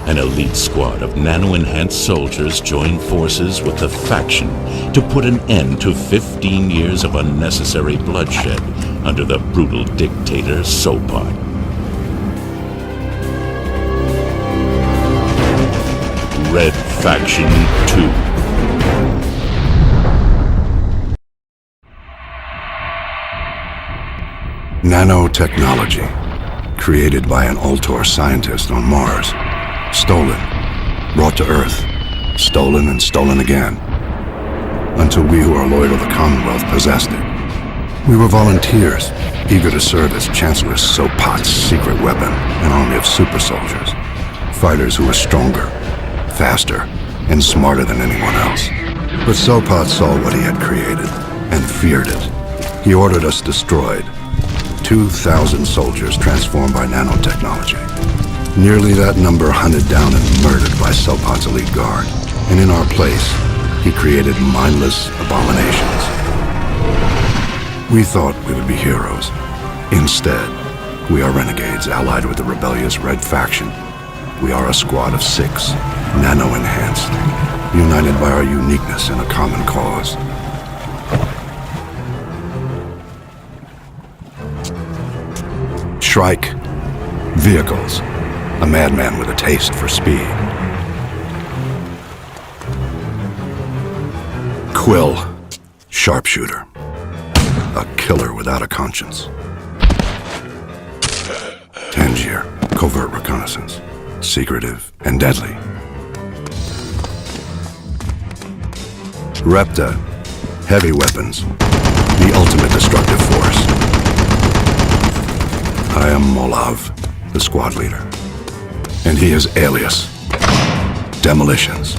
An elite squad of nano-enhanced soldiers join forces with the faction to put an end to 15 years of unnecessary bloodshed under the brutal dictator Sopot. Red Faction 2. Nanotechnology, created by an Ultor scientist on Mars. Stolen, brought to Earth, stolen and stolen again, until we who are loyal to the Commonwealth possessed it. We were volunteers, eager to serve as Chancellor Sopot's secret weapon, an army of super soldiers, fighters who were stronger, faster, and smarter than anyone else. But Sopot saw what he had created, and feared it. He ordered us destroyed. 2,000 soldiers transformed by nanotechnology. Nearly that number hunted down and murdered by Sopot's elite guard. And in our place, he created mindless abominations. We thought we would be heroes. Instead, we are renegades allied with the rebellious Red Faction. We are a squad of 6, nano-enhanced, united by our uniqueness in a common cause. Shrike, vehicles, a madman with a taste for speed. Quill, sharpshooter, a killer without a conscience. Tangier, covert reconnaissance, secretive and deadly. Repta, heavy weapons, the ultimate destructive force. I am Molav, the squad leader. And he is Alias. Demolitions.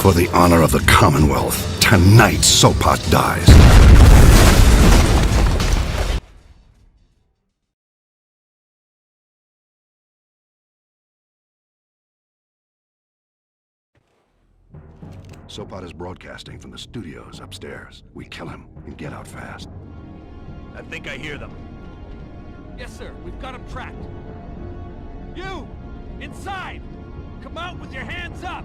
For the honor of the Commonwealth, tonight Sopot dies. Sopot is broadcasting from the studios upstairs. We kill him and get out fast. I think I hear them. Yes, sir. We've got him tracked. You! Inside! Come out with your hands up!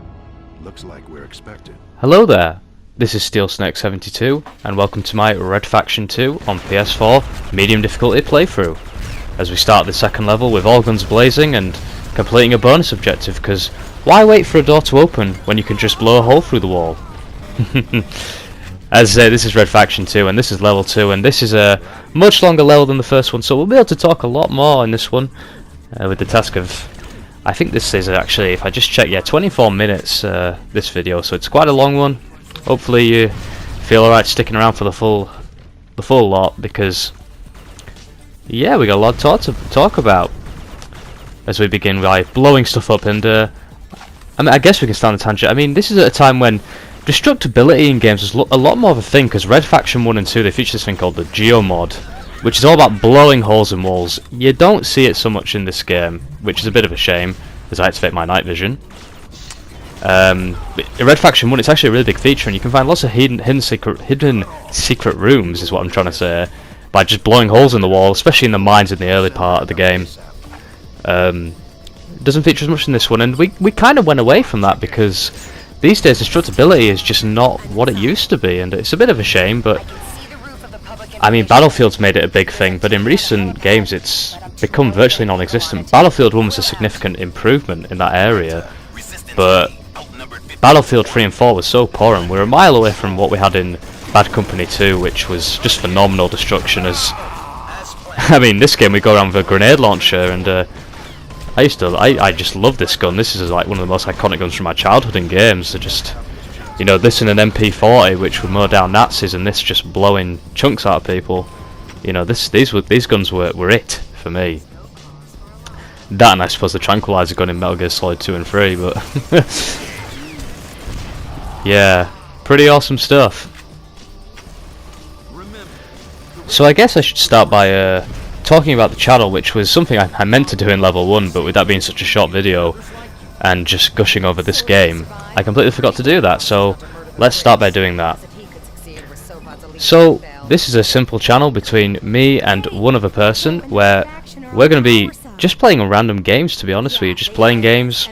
Looks like we're expected. Hello there, this is SteelSnake72 and welcome to my Red Faction 2 on PS4 medium difficulty playthrough. As we start the second level with all guns blazing and completing a bonus objective, because why wait for a door to open when you can just blow a hole through the wall? As I say, this is Red Faction 2 and this is level 2 and this is a much longer level than the first one, so we'll be able to talk a lot more in this one with the task of, I think this is actually, if I just check, yeah, 24 minutes this video, so it's quite a long one. Hopefully you feel alright sticking around for the full lot, because yeah, we got a lot to talk about as we begin by blowing stuff up. And I mean, I guess we can start on a tangent. I mean, this is at a time when destructibility in games is a lot more of a thing, because Red Faction 1 and 2, they feature this thing called the Geo mod, which is all about blowing holes in walls. You don't see it so much in this game, which is a bit of a shame, as I activate my night vision. In Red Faction 1, it's actually a really big feature, and you can find lots of hidden secret rooms, is what I'm trying to say, by just blowing holes in the wall, especially in the mines in the early part of the game. It doesn't feature as much in this one, and we kind of went away from that, because these days destructibility is just not what it used to be, and it's a bit of a shame. But I mean, Battlefield's made it a big thing, but in recent games it's become virtually non-existent. Battlefield 1 was a significant improvement in that area, but Battlefield 3 and 4 was so poor, and we're a mile away from what we had in Bad Company 2, which was just phenomenal destruction. As I mean, this game we go around with a grenade launcher, and I just love this gun. This is like one of the most iconic guns from my childhood in games. So just, you know, this and an MP40, which would mow down Nazis, and this just blowing chunks out of people. You know, these guns were it for me. That, and I suppose the tranquilizer gun in Metal Gear Solid 2 and 3, but yeah, pretty awesome stuff. So I guess I should start by talking about the channel, which was something I meant to do in level 1, but with that being such a short video and just gushing over this game, I completely forgot to do that, so let's start by doing that. So this is a simple channel between me and one other person, where we're going to be just playing random games, to be honest with you, just playing games.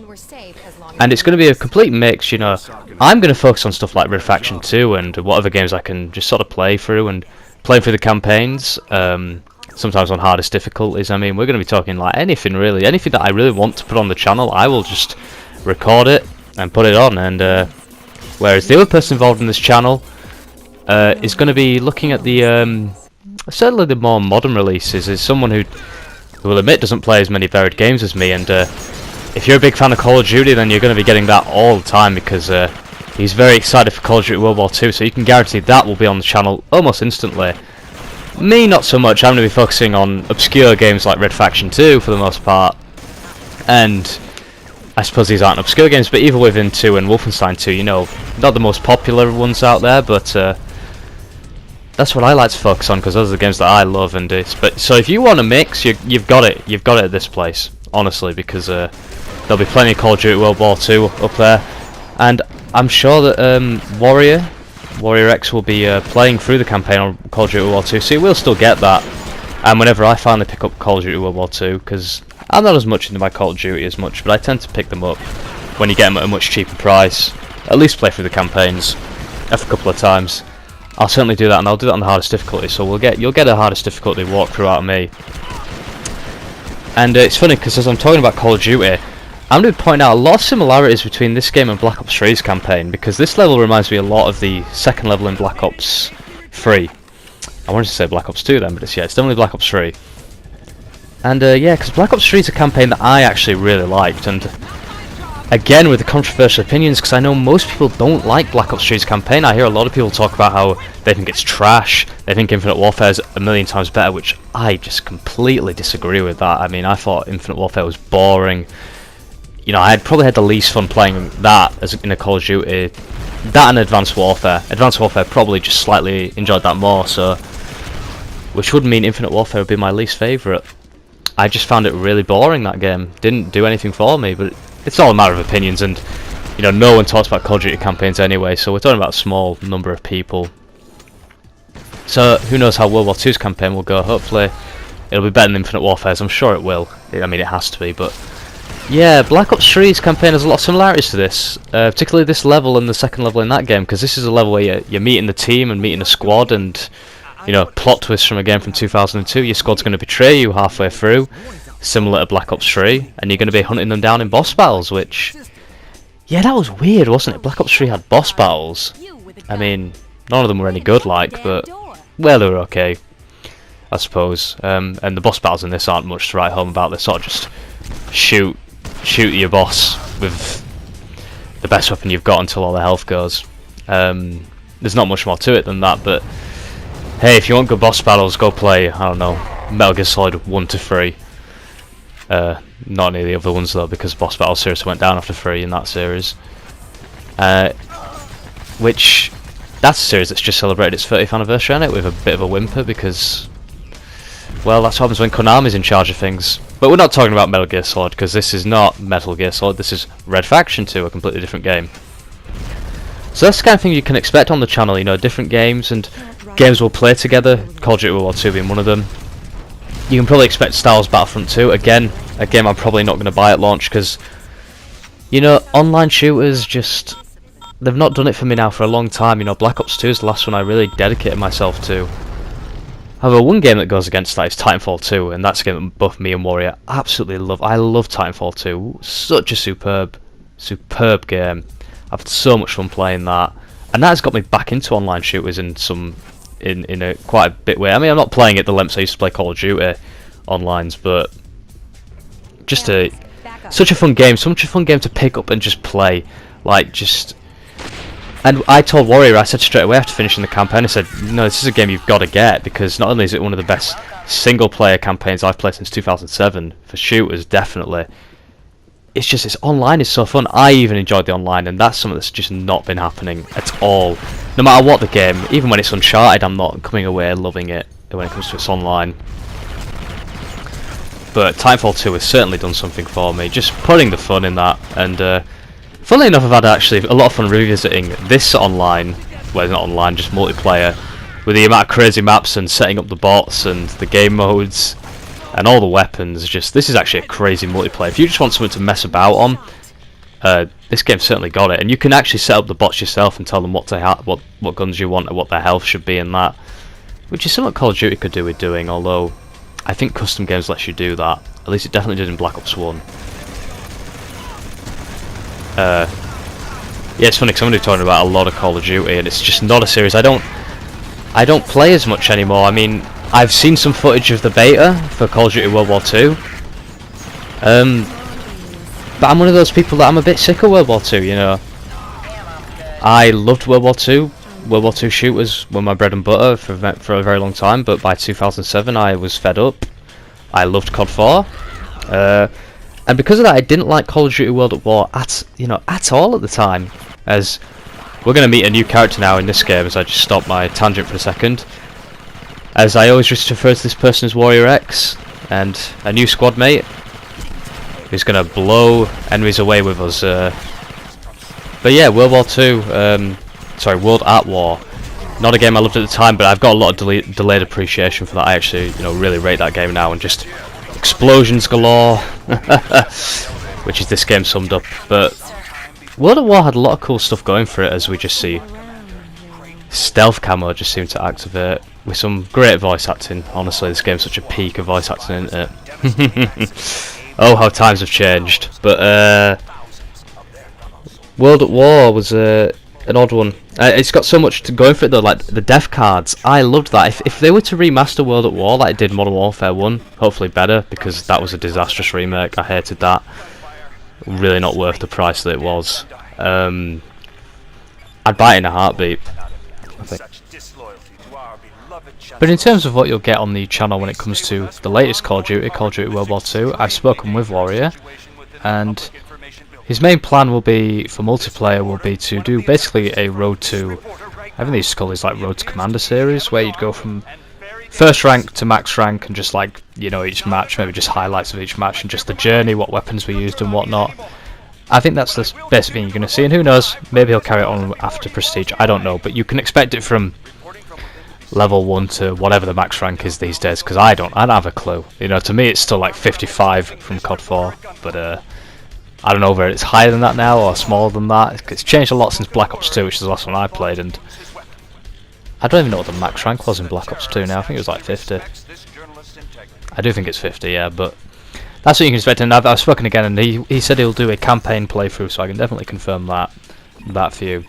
and it's going to be a complete mix. You know, I'm going to focus on stuff like Red Faction 2 and whatever games I can just sort of play through and play through the campaigns. Sometimes on hardest difficulties. I mean, we're going to be talking like anything really, anything that I really want to put on the channel. I will just record it and put it on. And whereas the other person involved in this channel is going to be looking at the certainly the more modern releases. Is someone who will admit doesn't play as many varied games as me, and if you're a big fan of Call of Duty, then you're going to be getting that all the time, because he's very excited for Call of Duty World War II, so you can guarantee that will be on the channel almost instantly. Me, not so much. I'm going to be focusing on obscure games like Red Faction 2 for the most part, and I suppose these aren't obscure games, but Evil Within 2 and Wolfenstein 2, you know, not the most popular ones out there, but that's what I like to focus on, because those are the games that I love. And but so if you want a mix, you've got it at this place, honestly, because there'll be plenty of Call of Duty World War II up there, and I'm sure that Warrior X will be playing through the campaign on Call of Duty World War II, so you will still get that. And whenever I finally pick up Call of Duty World War II, because I'm not as much into my Call of Duty as much, but I tend to pick them up when you get them at a much cheaper price. At least play through the campaigns a couple of times. I'll certainly do that, and I'll do that on the hardest difficulty, so you'll get a hardest difficulty walkthrough out of me. And it's funny, because as I'm talking about Call of Duty, I'm going to point out a lot of similarities between this game and Black Ops 3's campaign, because this level reminds me a lot of the second level in Black Ops 3. I wanted to say Black Ops 2 then, but it's definitely Black Ops 3. And yeah, because Black Ops 3 is a campaign that I actually really liked, and again with the controversial opinions, because I know most people don't like Black Ops 3's campaign. I hear a lot of people talk about how they think it's trash, they think Infinite Warfare is a million times better, which I just completely disagree with that. I mean, I thought Infinite Warfare was boring. You know, I had probably had the least fun playing that as in a Call of Duty. That and Advanced Warfare. Advanced Warfare probably just slightly enjoyed that more, so which would mean Infinite Warfare would be my least favourite. I just found it really boring, that game. Didn't do anything for me, but it's all a matter of opinions, and you know, no one talks about Call of Duty campaigns anyway, so we're talking about a small number of people. So who knows how World War II's campaign will go. Hopefully it'll be better than Infinite Warfare's. I'm sure it will. I mean, it has to be, but yeah, Black Ops 3's campaign has a lot of similarities to this, particularly this level and the second level in that game, because this is a level where you're meeting the team and meeting a squad, and you know, plot twist from a game from 2002, your squad's going to betray you halfway through, similar to Black Ops 3, and you're going to be hunting them down in boss battles, which, yeah, that was weird, wasn't it? Black Ops 3 had boss battles. I mean, none of them were any good, but, well, they were okay, I suppose. And the boss battles in this aren't much to write home about. They're sort of just shoot your boss with the best weapon you've got until all the health goes. There's not much more to it than that, but hey, if you want good boss battles, go play, I don't know, Metal Gear Solid 1 to 3. Not any of the other ones though, because boss battle seriously went down after 3 in that series. Which, that's a series that's just celebrated its 30th anniversary on it with a bit of a whimper, because, well, that's what happens when Konami's in charge of things. But we're not talking about Metal Gear Solid, because this is not Metal Gear Solid, this is Red Faction 2, a completely different game. So that's the kind of thing you can expect on the channel, you know, different games, and games will play together, Call of Duty World War II being one of them. You can probably expect Star Wars Battlefront 2, again, a game I'm probably not going to buy at launch, because, you know, online shooters just, they've not done it for me now for a long time. You know, Black Ops 2 is the last one I really dedicated myself to. However, one game that goes against that is Titanfall 2, and that's a game that both me and Warrior absolutely love. I love Titanfall 2, such a superb game. I've had so much fun playing that, and that has got me back into online shooters in a quite a bit way. I mean, I'm not playing it the lengths I used to play Call of Duty onlines, but just such a fun game to pick up and just play, like just. And I told Warrior, I said straight away after finishing the campaign, I said, no, this is a game you've got to get, because not only is it one of the best single player campaigns I've played since 2007 for shooters, definitely. It's just, its online is so fun. I even enjoyed the online, and that's something that's just not been happening at all. No matter what the game, even when it's Uncharted, I'm not coming away loving it when it comes to its online. But Titanfall 2 has certainly done something for me, just putting the fun in that. And funnily enough, I've had actually a lot of fun revisiting this online, well, not online, just multiplayer, with the amount of crazy maps and setting up the bots and the game modes and all the weapons. Just, this is actually a crazy multiplayer. If you just want something to mess about on, this game certainly got it, and you can actually set up the bots yourself and tell them what what guns you want and what their health should be in that, which is something Call of Duty could do with doing, although I think custom games lets you do that. At least it definitely did in Black Ops 1. Yeah, it's funny because somebody talking about a lot of Call of Duty, and it's just not a series I don't play as much anymore. I mean, I've seen some footage of the beta for Call of Duty World War 2. But I'm one of those people that I'm a bit sick of World War 2, you know. I loved World War 2. World War 2 shooters were my bread and butter for a very long time, but by 2007 I was fed up. I loved COD 4. And because of that, I didn't like Call of Duty World at War at all at the time. As we're going to meet a new character now in this game, as I just stopped my tangent for a second. As I always just refer to this person as Warrior X, and a new squad mate who's going to blow enemies away with us. But yeah, World War 2, World at War. Not a game I loved at the time, but I've got a lot of delayed appreciation for that. I actually, really rate that game now, and just explosions galore, which is this game summed up. But World at War had a lot of cool stuff going for it, as we just see. Stealth camo just seemed to activate with some great voice acting. Honestly, this game's such a peak of voice acting, isn't it? Oh, how times have changed. But World at War was an odd one. It's got so much to go for it though, like the death cards. I loved that. If they were to remaster World at War like it did Modern Warfare 1, hopefully better, because that was a disastrous remake. I hated that. Really not worth the price that it was. I'd buy it in a heartbeat, I think. But in terms of what you'll get on the channel when it comes to the latest Call of Duty World War 2, I've spoken with Warrior, and his main plan will be, for multiplayer, will be to do basically a Road to, I think they used to call these like Road to Commander series, where you'd go from first rank to max rank, and just like, each match, maybe just highlights of each match, and just the journey, what weapons were used and whatnot. I think that's the best thing you're going to see, and who knows, maybe he'll carry it on after Prestige, I don't know, but you can expect it from level 1 to whatever the max rank is these days, because I don't have a clue. To me it's still like 55 from COD 4, but I don't know whether it's higher than that now or smaller than that. It's changed a lot since Black Ops 2, which is the last one I played, and I don't even know what the max rank was in Black Ops 2 now. I think it was like 50. I do think it's 50, yeah, but that's what you can expect. And I've spoken again, and he said he'll do a campaign playthrough, so I can definitely confirm that for you.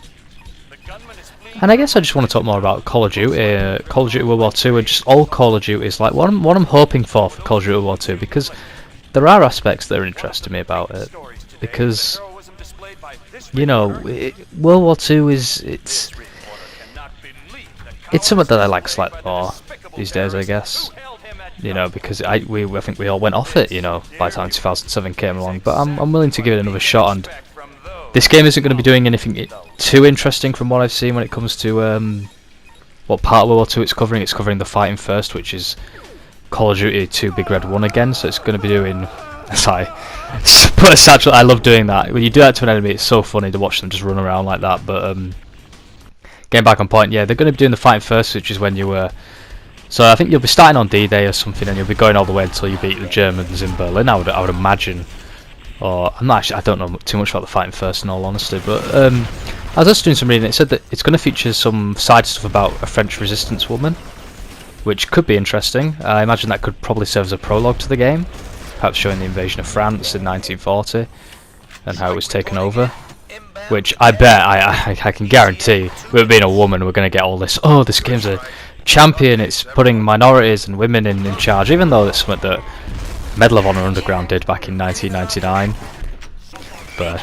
And I guess I just want to talk more about Call of Duty World War 2, and just all Call of Duty is like what I'm hoping for Call of Duty World War 2, because there are aspects that are interesting me about it. Because World War 2 it's something that I like slightly more these days, I guess. Because I think we all went off it, by the time 2007 came along. But I'm willing to give it another shot, and this game isn't going to be doing anything too interesting from what I've seen when it comes to what part of World War 2 it's covering. It's covering the Fighting First, which is Call of Duty 2 Big Red 1 again. So it's going to be doing. Sorry, put a satchel. I love doing that. When you do that to an enemy, it's so funny to watch them just run around like that. But getting back on point, yeah, they're going to be doing the Fighting First, which is when you so I think you'll be starting on D-Day or something, and you'll be going all the way until you beat the Germans in Berlin. I would imagine. Or I'm not actually. I don't know too much about the Fighting First, in all honesty. But I was just doing some reading. It said that it's going to feature some side stuff about a French resistance woman, which could be interesting. I imagine that could probably serve as a prologue to the game, perhaps showing the invasion of France in 1940 and how it was taken over. Which I bet, I can guarantee, with being a woman, we're going to get all this. Oh, this game's a champion. It's putting minorities and women in charge, even though it's something that Medal of Honor Underground did back in 1999. But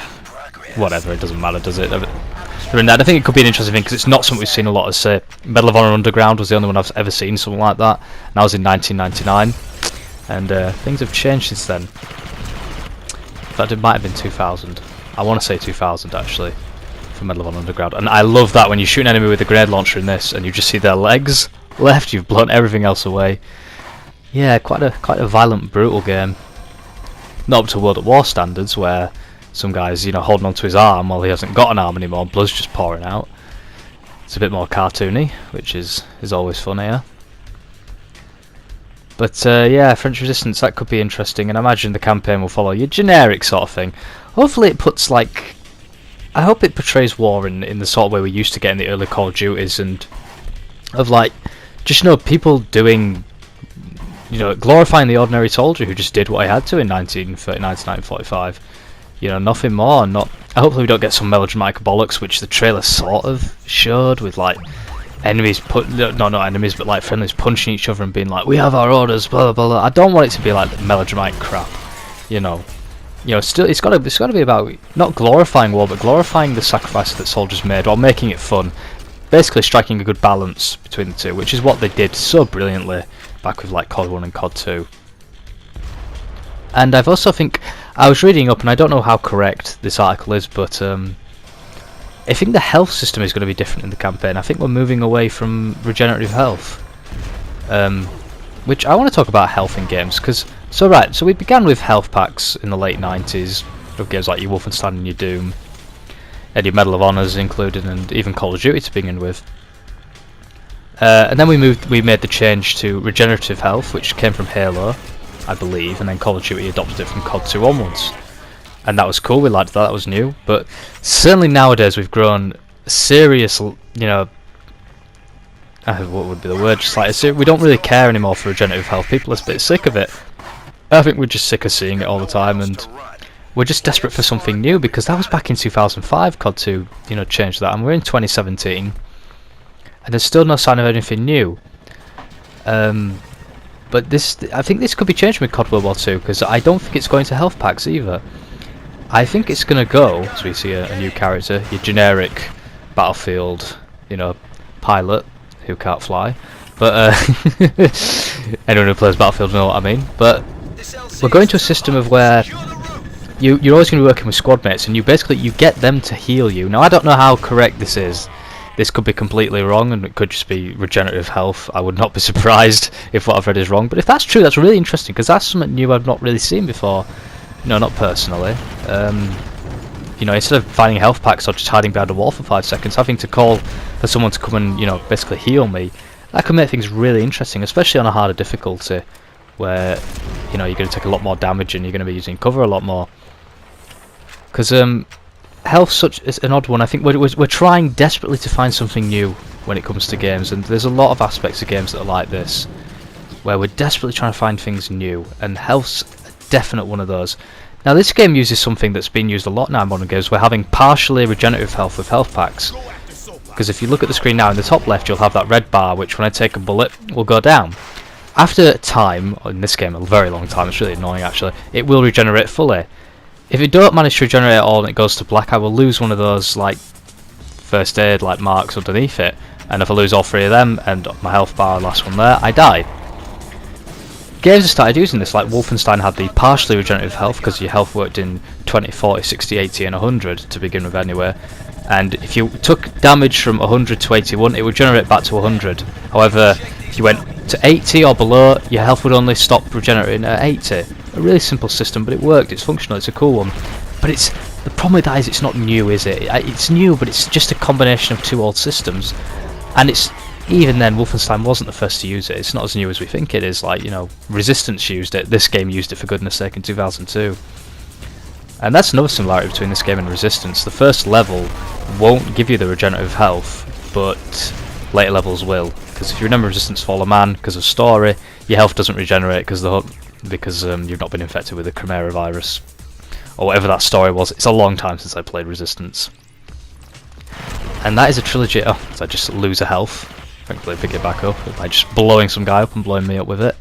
whatever, it doesn't matter, does it? I mean, I think it could be an interesting thing, because it's not something we've seen a lot. As Medal of Honor Underground was the only one I've ever seen something like that, and that was in 1999. And things have changed since then. In fact, it might have been 2000. I want to say 2000 actually, for Medal of Honor Underground. And I love that when you shoot an enemy with a grenade launcher in this, and you just see their legs left. You've blown everything else away. Yeah, quite a violent, brutal game. Not up to World at War standards, where some guy's holding onto his arm while he hasn't got an arm anymore, and blood's just pouring out. It's a bit more cartoony, which is always funnier. But yeah, French Resistance, that could be interesting, and I imagine the campaign will follow your generic sort of thing. hopefully it puts like, I hope it portrays war in the sort of way we used to get in the early Call of Duties, and of like, just people doing, glorifying the ordinary soldier who just did what he had to in 1939 to 1945. Nothing more. Hopefully we don't get some melodramatic bollocks, which the trailer sort of showed, with like enemies not enemies, but like friendlies punching each other and being like, "We have our orders," blah blah blah. I don't want it to be like melodramatic crap. Still, it's got to be about not glorifying war, but glorifying the sacrifices that soldiers made while making it fun. Basically, striking a good balance between the two, which is what they did so brilliantly back with like COD 1 and COD 2. And I've also I was reading up, and I don't know how correct this article is, but I think the health system is going to be different in the campaign. I think we're moving away from regenerative health, which I want to talk about health in games, because so we began with health packs in the late 90s of games like your Wolfenstein and your Doom, and your Medal of Honors included, and even Call of Duty to begin with. And then we made the change to regenerative health, which came from Halo, I believe, and then Call of Duty adopted it from COD 2 onwards. And that was cool, we liked that was new, but certainly nowadays we've grown serious, what would be the word, just like, we don't really care anymore for regenerative health. People are a bit sick of it. I think we're just sick of seeing it all the time, and we're just desperate for something new, because that was back in 2005, COD 2, changed that, and we're in 2017, and there's still no sign of anything new. But I think this could be changed with COD World War 2, because I don't think it's going to health packs either. I think it's going to go, as we see a new character, your generic Battlefield, pilot who can't fly. But anyone who plays Battlefield know what I mean. But we're going to a system of where you're always going to be working with squad mates, and you get them to heal you. Now I don't know how correct this is. This could be completely wrong, and it could just be regenerative health. I would not be surprised if what I've read is wrong. But if that's true, that's really interesting, because that's something new I've not really seen before. Not personally. Instead of finding health packs or just hiding behind a wall for 5 seconds, having to call for someone to come and basically heal me, that could make things really interesting, especially on a harder difficulty, where you're going to take a lot more damage and you're going to be using cover a lot more. Because health's is an odd one. I think we're trying desperately to find something new when it comes to games, and there's a lot of aspects of games that are like this, where we're desperately trying to find things new, and health's a definite one of those. Now this game uses something that's been used a lot now in modern games. We're having partially regenerative health with health packs, because if you look at the screen now, in the top left you'll have that red bar, which when I take a bullet will go down. After time, in this game a very long time, it's really annoying actually, it will regenerate fully. If it don't manage to regenerate at all and it goes to black, I will lose one of those like first aid like marks underneath it, and if I lose all three of them and my health bar, last one there, I die. Games have started using this, like Wolfenstein had the partially regenerative health, because your health worked in 20, 40, 60, 80 and 100 to begin with anyway, and if you took damage from 100 to 81 it would generate back to 100. However, if you went to 80 or below, your health would only stop regenerating at 80. A really simple system, but it worked, it's functional, it's a cool one. But the problem with that is it's not new, is it? It's new, but it's just a combination of two old systems, and even then Wolfenstein wasn't the first to use it. It's not as new as we think it is. Like, Resistance used it, this game used it for goodness sake in 2002. And that's another similarity between this game and Resistance. The first level won't give you the regenerative health, but later levels will. Because if you remember Resistance Fall of Man, because of story, your health doesn't regenerate because you've not been infected with the Chimera virus, or whatever that story was. It's a long time since I played Resistance. And that is a trilogy. So I just lose a health. Thankfully pick it back up by just blowing some guy up and blowing me up with it.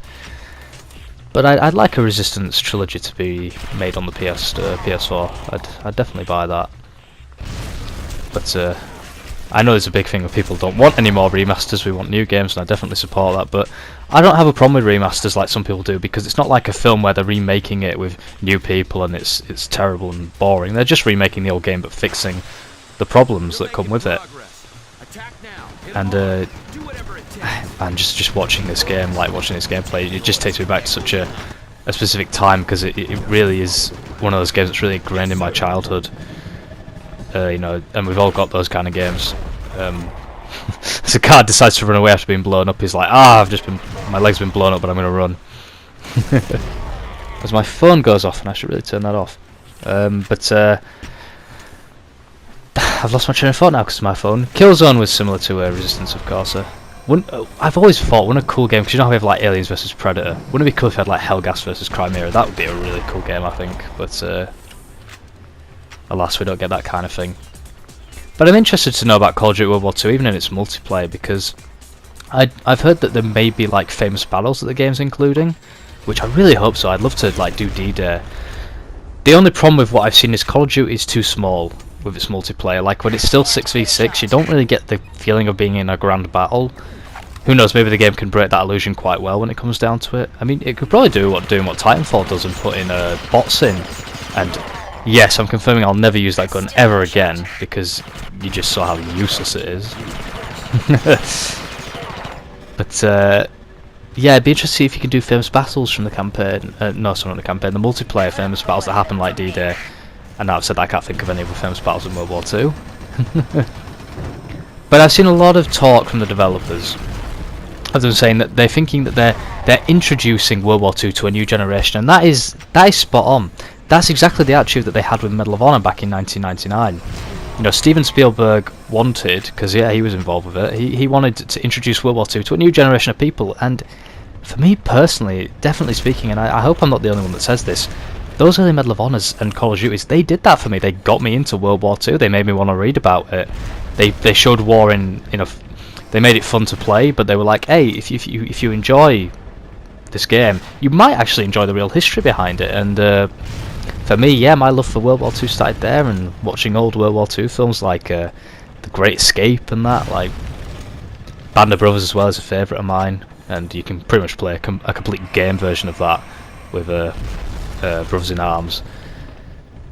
But I'd like a Resistance trilogy to be made on the PS4. I'd definitely buy that. But I know there's a big thing where people don't want any more remasters, we want new games, and I definitely support that, but I don't have a problem with remasters like some people do, because it's not like a film where they're remaking it with new people and it's terrible and boring. They're just remaking the old game but fixing the problems that come with it. And I'm just watching this game, like watching this gameplay, it just takes me back to such a specific time, because it really is one of those games that's really ingrained in my childhood. And we've all got those kind of games. As a car decides to run away after being blown up, he's like, my leg's been blown up, but I'm going to run. As my phone goes off, and I should really turn that off. I've lost my train of thought now because of my phone. Killzone was similar to Resistance, of course. I've always thought, wouldn't a cool game, because you know how we have like Aliens versus Predator, wouldn't it be cool if we had like Hellgas versus Crimea? That would be a really cool game, I think, but alas, we don't get that kind of thing. But I'm interested to know about Call of Duty World War II, even in its multiplayer, because I've heard that there may be like famous battles that the game's including, which I really hope so. I'd love to like do D-Day. The only problem with what I've seen is Call of Duty is too small with its multiplayer. Like when it's still 6v6, you don't really get the feeling of being in a grand battle. Who knows, maybe the game can break that illusion quite well when it comes down to it. I mean, it could probably do what Titanfall does and put in bots in. And yes, I'm confirming I'll never use that gun ever again, because you just saw how useless it is. But yeah, it'd be interesting to see if you can do famous battles from the campaign. No, sorry, not the campaign, the multiplayer famous battles that happen like D-Day. And now I've said I can't think of any other famous battles in World War II. But I've seen a lot of talk from the developers of them saying that they're thinking that they're introducing World War II to a new generation, and that is spot on. That's exactly the attitude that they had with Medal of Honor back in 1999. You know, Steven Spielberg wanted, because yeah, he was involved with it, he wanted to introduce World War II to a new generation of people, and for me personally, definitely speaking, and I hope I'm not the only one that says this, those early Medal of Honors and Call of Duties, they did that for me. They got me into World War II. They made me want to read about it. They showed war in a. They made it fun to play, but they were like, hey, if you enjoy this game, you might actually enjoy the real history behind it. And for me, yeah, my love for World War II started there, and watching old World War II films like The Great Escape and that, like Band of Brothers as well is a favourite of mine, and you can pretty much play a complete game version of that with Brothers in Arms.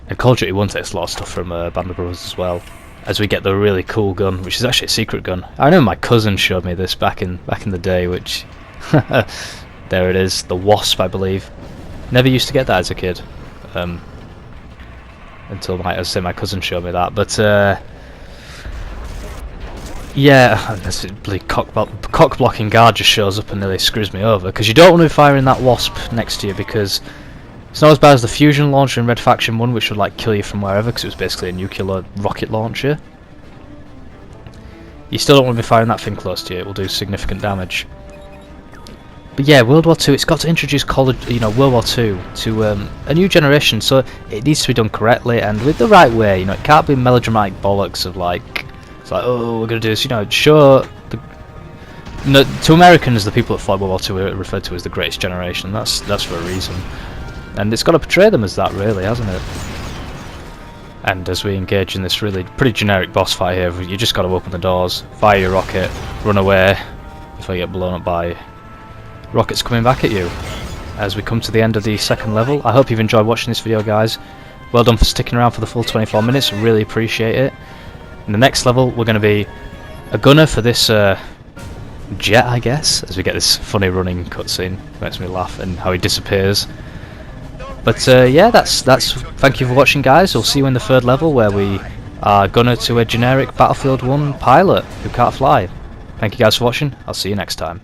And Call of Duty 1 takes a lot of stuff from Band of Brothers as well, as we get the really cool gun, which is actually a secret gun. I know my cousin showed me this back in the day, which there it is, the Wasp, I believe. Never used to get that as a kid, until my cousin showed me that. But yeah, this bloody cock blocking guard just shows up and nearly screws me over, because you don't want to be firing that Wasp next to you, because it's not as bad as the fusion launcher in Red Faction 1, which would like kill you from wherever, because it was basically a nuclear rocket launcher. You still don't want to be firing that thing close to you, it will do significant damage. But yeah, World War II, it's got to introduce World War II to a new generation, so it needs to be done correctly and with the right way. You know, it can't be melodramatic bollocks of like, it's like, oh, we're going to do this, you know, sure. To Americans, the people that fought World War II are referred to as the greatest generation. That's for a reason. And it's got to portray them as that, really, hasn't it? And as we engage in this really pretty generic boss fight here, you just got to open the doors, fire your rocket, run away before you get blown up by rockets coming back at you. As we come to the end of the second level, I hope you've enjoyed watching this video, guys. Well done for sticking around for the full 24 minutes, really appreciate it. In the next level, we're going to be a gunner for this jet, I guess, as we get this funny running cutscene. Makes me laugh, and how he disappears. But yeah, that's thank you for watching, guys. We'll see you in the third level, where we are gunner to a generic Battlefield 1 pilot who can't fly. Thank you guys for watching. I'll see you next time.